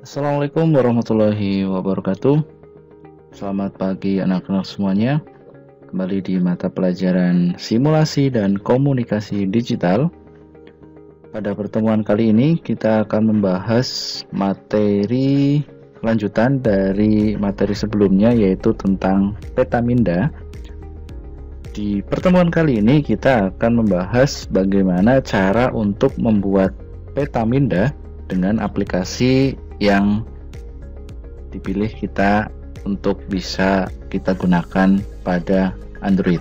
Assalamualaikum warahmatullahi wabarakatuh. Selamat pagi anak-anak semuanya. Kembali di mata pelajaran simulasi dan komunikasi digital. Pada pertemuan kali ini kita akan membahas materi lanjutan dari materi sebelumnya, yaitu tentang petaminda. Di pertemuan kali ini kita akan membahas bagaimana cara untuk membuat petaminda dengan aplikasi yang dipilih kita untuk bisa kita gunakan pada Android.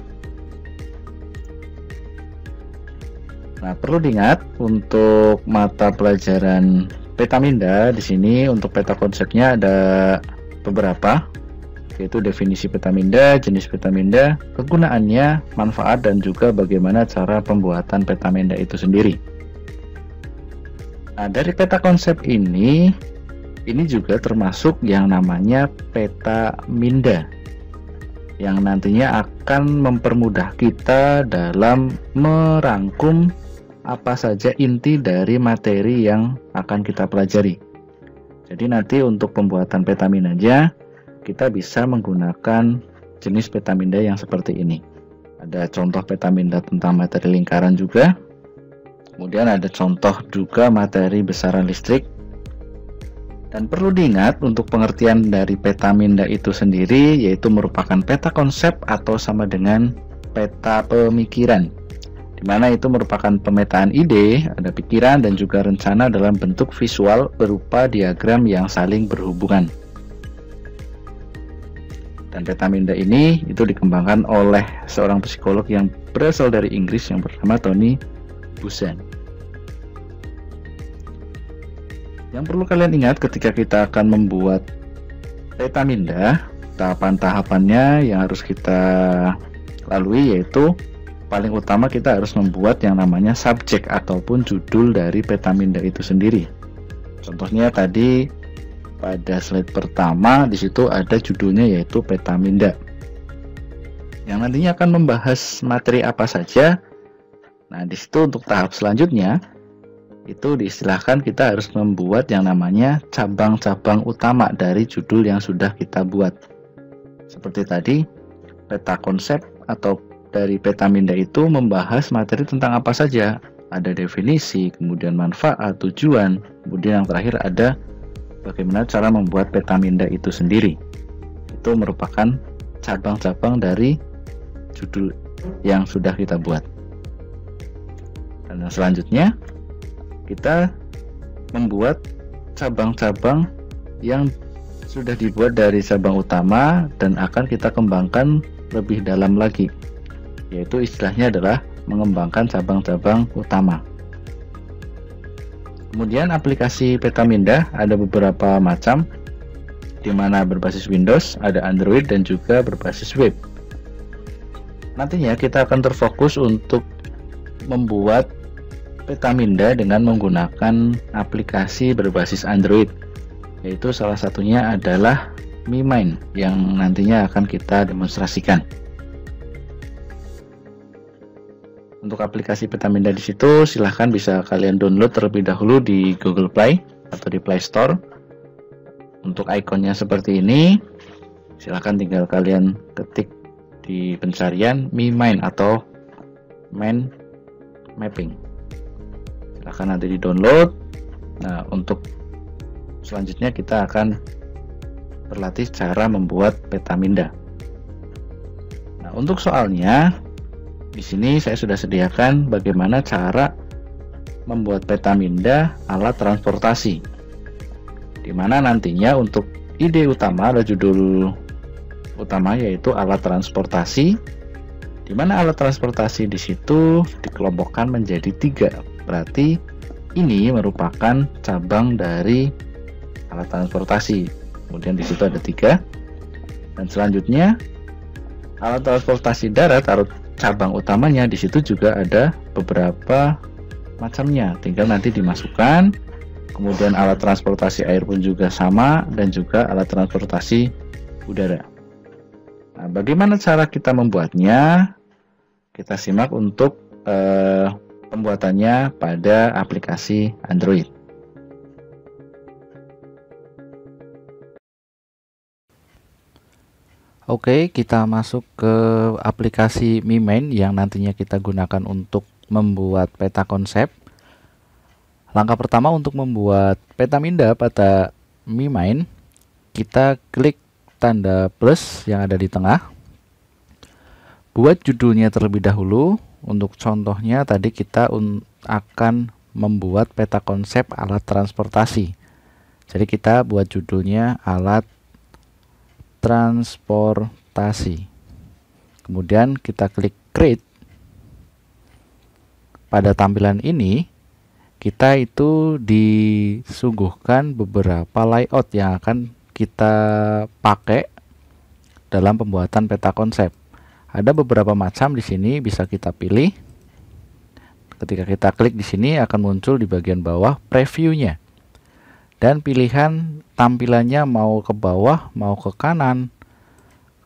Nah, perlu diingat untuk mata pelajaran petaminda di sini untuk peta konsepnya ada beberapa, yaitu definisi petaminda, jenis petaminda, kegunaannya, manfaat, dan juga bagaimana cara pembuatan petaminda itu sendiri. Nah, dari peta konsep ini juga termasuk yang namanya peta minda, yang nantinya akan mempermudah kita dalam merangkum apa saja inti dari materi yang akan kita pelajari. Jadi nanti untuk pembuatan peta minda kita bisa menggunakan jenis peta minda yang seperti ini. Ada contoh peta minda tentang materi lingkaran juga. Kemudian ada contoh juga materi besaran listrik. Dan perlu diingat untuk pengertian dari peta minda itu sendiri, yaitu merupakan peta konsep atau sama dengan peta pemikiran, di mana itu merupakan pemetaan ide, ada pikiran dan juga rencana dalam bentuk visual berupa diagram yang saling berhubungan. Dan peta minda ini itu dikembangkan oleh seorang psikolog yang berasal dari Inggris yang bernama Tony Buzan. Yang perlu kalian ingat ketika kita akan membuat peta minda, tahapan-tahapannya yang harus kita lalui yaitu paling utama kita harus membuat yang namanya subjek ataupun judul dari peta minda itu sendiri. Contohnya tadi pada slide pertama di situ ada judulnya yaitu peta minda, yang nantinya akan membahas materi apa saja. Nah, di situ untuk tahap selanjutnya itu diistilahkan kita harus membuat yang namanya cabang-cabang utama dari judul yang sudah kita buat. Seperti tadi, peta konsep atau dari peta minda itu membahas materi tentang apa saja. Ada definisi, kemudian manfaat, tujuan, kemudian yang terakhir ada bagaimana cara membuat peta minda itu sendiri. Itu merupakan cabang-cabang dari judul yang sudah kita buat. Dan selanjutnya kita membuat cabang-cabang yang sudah dibuat dari cabang utama dan akan kita kembangkan lebih dalam lagi, yaitu istilahnya adalah mengembangkan cabang-cabang utama. Kemudian aplikasi peta minda ada beberapa macam, di mana berbasis Windows, ada Android, dan juga berbasis web. Nantinya kita akan terfokus untuk membuat peta minda dengan menggunakan aplikasi berbasis Android, yaitu salah satunya adalah MiMind yang nantinya akan kita demonstrasikan. Untuk aplikasi peta minda di situ silahkan bisa kalian download terlebih dahulu di Google Play atau di Play Store. Untuk ikonnya seperti ini, silahkan tinggal kalian ketik di pencarian MiMind atau Mind Mapping. Silahkan nanti di-download. Nah, untuk selanjutnya kita akan berlatih cara membuat peta minda. Nah, untuk soalnya di sini saya sudah sediakan bagaimana cara membuat peta minda alat transportasi, di mana nantinya untuk ide utama atau judul utama yaitu alat transportasi, di mana alat transportasi di situ dikelompokkan menjadi 3. Berarti ini merupakan cabang dari alat transportasi. Kemudian di situ ada 3. Dan selanjutnya alat transportasi darat atau cabang utamanya di situ juga ada beberapa macamnya. Tinggal nanti dimasukkan. Kemudian alat transportasi air pun juga sama, dan juga alat transportasi udara. Nah, bagaimana cara kita membuatnya? Kita simak untuk pembuatannya pada aplikasi Android. Oke, kita masuk ke aplikasi MiMain yang nantinya kita gunakan untuk membuat peta konsep. Langkah pertama untuk membuat peta minda pada MiMain, kita klik tanda plus yang ada di tengah. Buat judulnya terlebih dahulu. Untuk contohnya tadi kita akan membuat peta konsep alat transportasi. Jadi kita buat judulnya alat transportasi. Kemudian kita klik create. Pada tampilan ini kita itu disuguhkan beberapa layout yang akan kita pakai dalam pembuatan peta konsep. Ada beberapa macam di sini bisa kita pilih. Ketika kita klik di sini akan muncul di bagian bawah previewnya. Dan pilihan tampilannya mau ke bawah, mau ke kanan,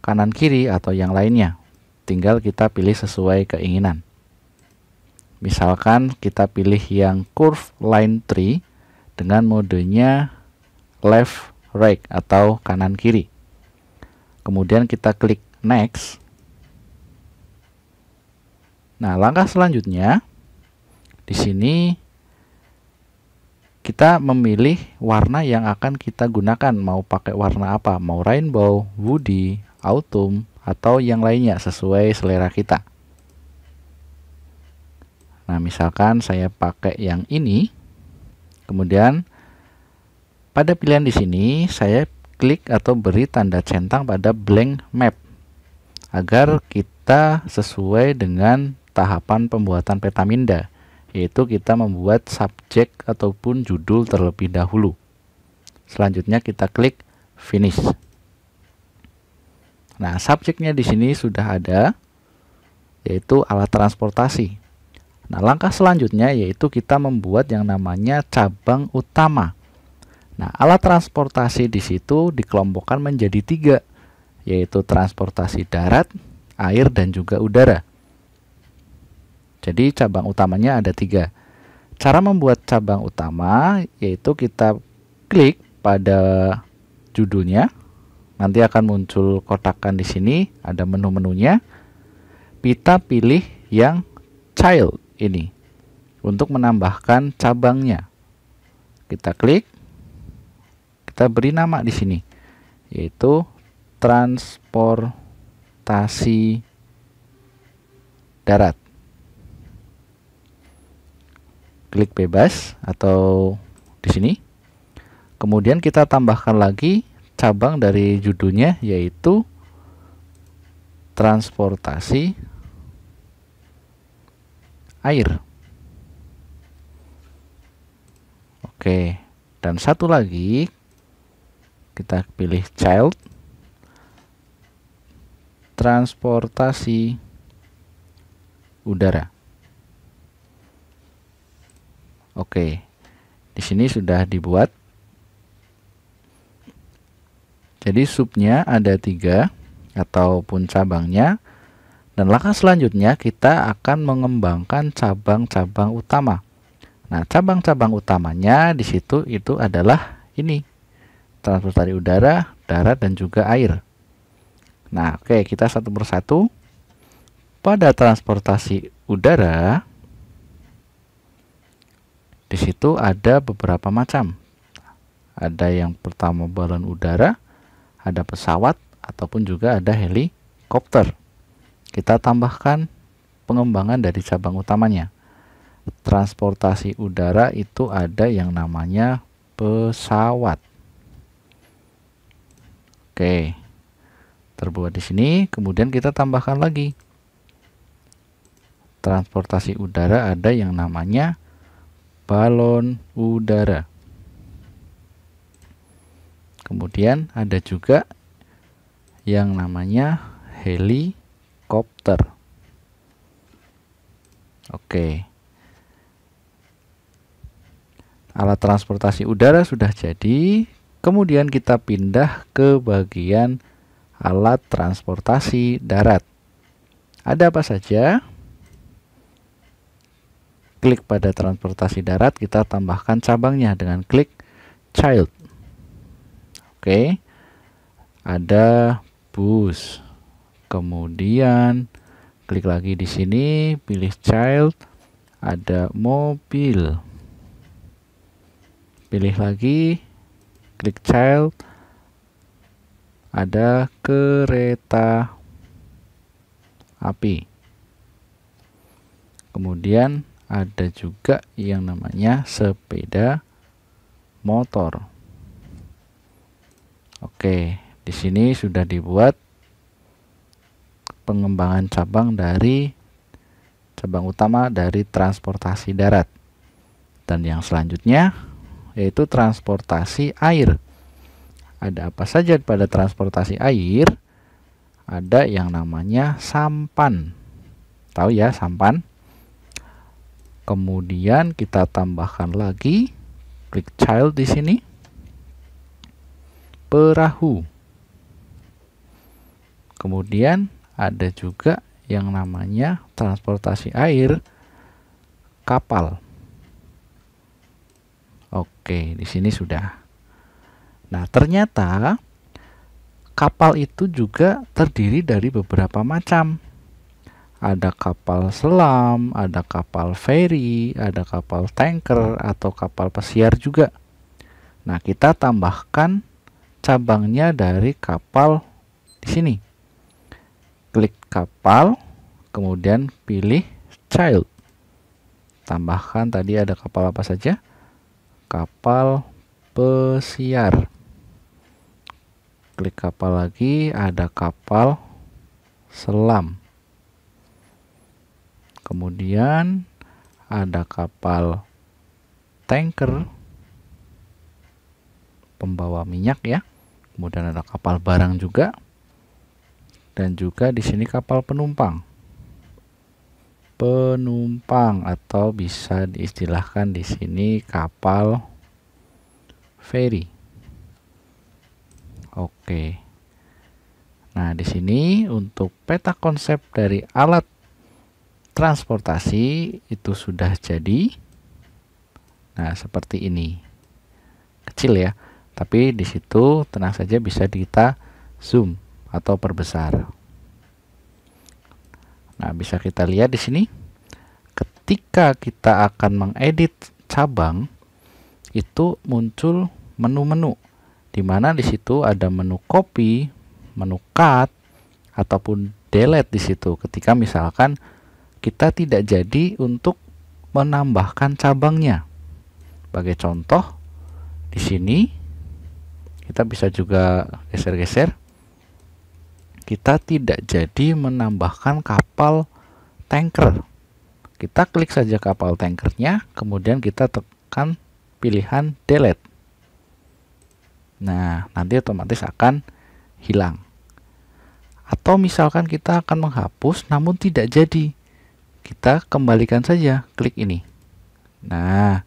kanan kiri atau yang lainnya. Tinggal kita pilih sesuai keinginan. Misalkan kita pilih yang curve line tree dengan modenya left right atau kanan kiri. Kemudian kita klik next. Nah, langkah selanjutnya di sini kita memilih warna yang akan kita gunakan. Mau pakai warna apa? Mau rainbow, woody, autumn, atau yang lainnya sesuai selera kita. Nah, misalkan saya pakai yang ini. Kemudian pada pilihan di sini saya klik atau beri tanda centang pada blank map agar kita sesuai dengan tahapan pembuatan peta minda, yaitu kita membuat subjek ataupun judul terlebih dahulu. Selanjutnya kita klik finish. Nah, subjeknya di sini sudah ada, yaitu alat transportasi. Nah, langkah selanjutnya yaitu kita membuat yang namanya cabang utama. Nah, alat transportasi di situ dikelompokkan menjadi 3, yaitu transportasi darat, air, dan juga udara. Jadi cabang utamanya ada 3. Cara membuat cabang utama yaitu kita klik pada judulnya. Nanti akan muncul kotakan di sini, ada menu-menunya. Kita pilih yang child ini untuk menambahkan cabangnya. Kita klik, kita beri nama di sini, yaitu transportasi darat. Klik bebas atau di sini. Kemudian kita tambahkan lagi cabang dari judulnya, yaitu transportasi air. Oke, dan satu lagi kita pilih child, transportasi udara. Oke, di sini sudah dibuat. Jadi subnya ada 3 ataupun cabangnya. Dan langkah selanjutnya kita akan mengembangkan cabang-cabang utama. Nah, cabang-cabang utamanya di situ itu adalah ini. Transportasi udara, darat, dan juga air. Nah, oke, kita satu persatu. Pada transportasi udara, di situ ada beberapa macam. Ada yang pertama balon udara, ada pesawat, ataupun juga ada helikopter. Kita tambahkan pengembangan dari cabang utamanya. Transportasi udara itu ada yang namanya pesawat. Oke, terbuat di sini. Kemudian kita tambahkan lagi. Transportasi udara ada yang namanya balon udara. Kemudian ada juga yang namanya helikopter. Oke. Alat transportasi udara sudah jadi. Kemudian kita pindah ke bagian alat transportasi darat. Ada apa saja? Klik pada transportasi darat, kita tambahkan cabangnya dengan klik child. Oke, ada bus. Kemudian klik lagi di sini, pilih child, ada mobil. Pilih lagi, klik child, ada kereta api. Kemudian ada juga yang namanya sepeda motor. Oke, di sini sudah dibuat pengembangan cabang utama dari transportasi darat. Dan yang selanjutnya yaitu transportasi air. Ada apa saja pada transportasi air? Ada yang namanya sampan. Tahu ya sampan? Kemudian kita tambahkan lagi, klik child di sini, perahu. Kemudian ada juga yang namanya transportasi air, kapal. Oke, di sini sudah. Nah, ternyata kapal itu juga terdiri dari beberapa macam. Ada kapal selam, ada kapal feri, ada kapal tanker, atau kapal pesiar juga. Nah, kita tambahkan cabangnya dari kapal di sini. Klik kapal, kemudian pilih child. Tambahkan tadi ada kapal apa saja? Kapal pesiar. Klik kapal lagi, ada kapal selam. Kemudian ada kapal tanker, pembawa minyak ya. Kemudian ada kapal barang juga. Dan juga di sini kapal penumpang. Penumpang atau bisa diistilahkan di sini kapal feri. Oke. Nah, di sini untuk peta konsep dari alat transportasi itu sudah jadi. Nah, seperti ini. Kecil ya, tapi di situ tenang saja bisa kita zoom atau perbesar. Nah, bisa kita lihat di sini. Ketika kita akan mengedit cabang, itu muncul menu-menu, di mana di situ ada menu copy, menu cut, ataupun delete di situ. Ketika misalkan kita tidak jadi untuk menambahkan cabangnya. Sebagai contoh, di sini kita bisa juga geser-geser. Kita tidak jadi menambahkan kapal tanker. Kita klik saja kapal tankernya, kemudian kita tekan pilihan delete. Nah, nanti otomatis akan hilang. Atau misalkan kita akan menghapus namun tidak jadi. Kita kembalikan saja, klik ini. Nah,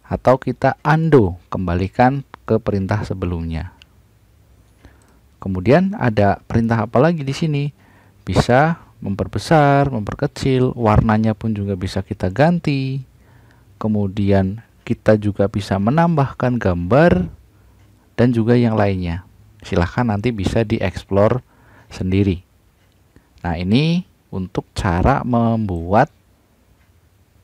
atau kita undo, kembalikan ke perintah sebelumnya. Kemudian ada perintah apa lagi di sini? Bisa memperbesar, memperkecil, warnanya pun juga bisa kita ganti. Kemudian kita juga bisa menambahkan gambar dan juga yang lainnya. Silahkan nanti bisa dieksplor sendiri. Nah, ini untuk cara membuat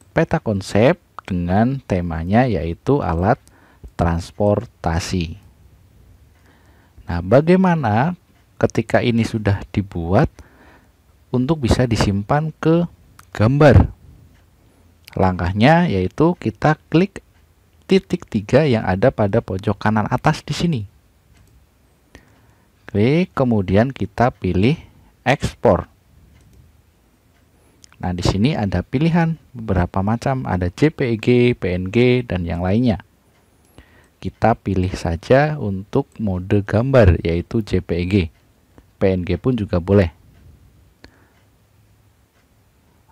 peta konsep dengan temanya yaitu alat transportasi. Nah, bagaimana ketika ini sudah dibuat untuk bisa disimpan ke gambar? Langkahnya yaitu kita klik titik 3 yang ada pada pojok kanan atas di sini. Klik, kemudian kita pilih ekspor. Nah, di sini ada pilihan beberapa macam, ada JPEG, PNG, dan yang lainnya. Kita pilih saja untuk mode gambar, yaitu JPEG. PNG pun juga boleh.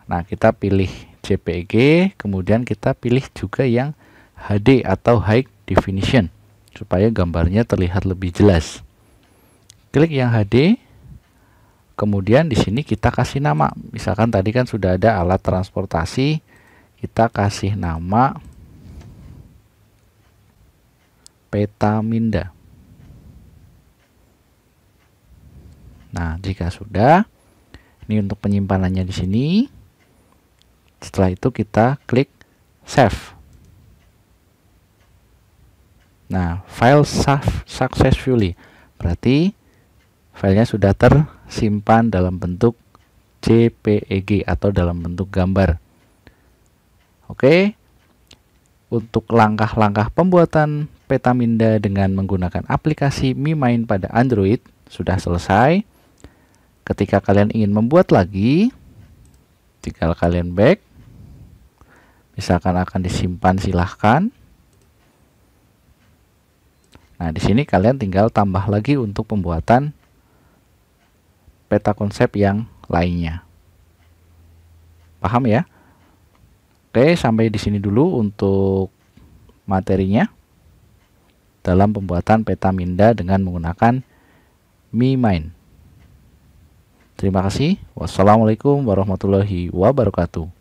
Nah, kita pilih JPEG, kemudian kita pilih juga yang HD atau High Definition, supaya gambarnya terlihat lebih jelas. Klik yang HD. Kemudian di sini kita kasih nama. Misalkan tadi kan sudah ada alat transportasi, kita kasih nama Petaminda. Nah, jika sudah, ini untuk penyimpanannya di sini. Setelah itu kita klik save. Nah, file save successfully. Berarti filenya sudah tersimpan dalam bentuk JPEG atau dalam bentuk gambar. Oke. Untuk langkah-langkah pembuatan Petaminda dengan menggunakan aplikasi MiMind pada Android sudah selesai. Ketika kalian ingin membuat lagi, tinggal kalian back. Misalkan akan disimpan, silahkan. Nah, di sini kalian tinggal tambah lagi untuk pembuatan peta konsep yang lainnya. Paham ya? Oke, sampai di sini dulu untuk materinya dalam pembuatan Petaminda dengan menggunakan MiMind. Terima kasih. Wassalamualaikum warahmatullahi wabarakatuh.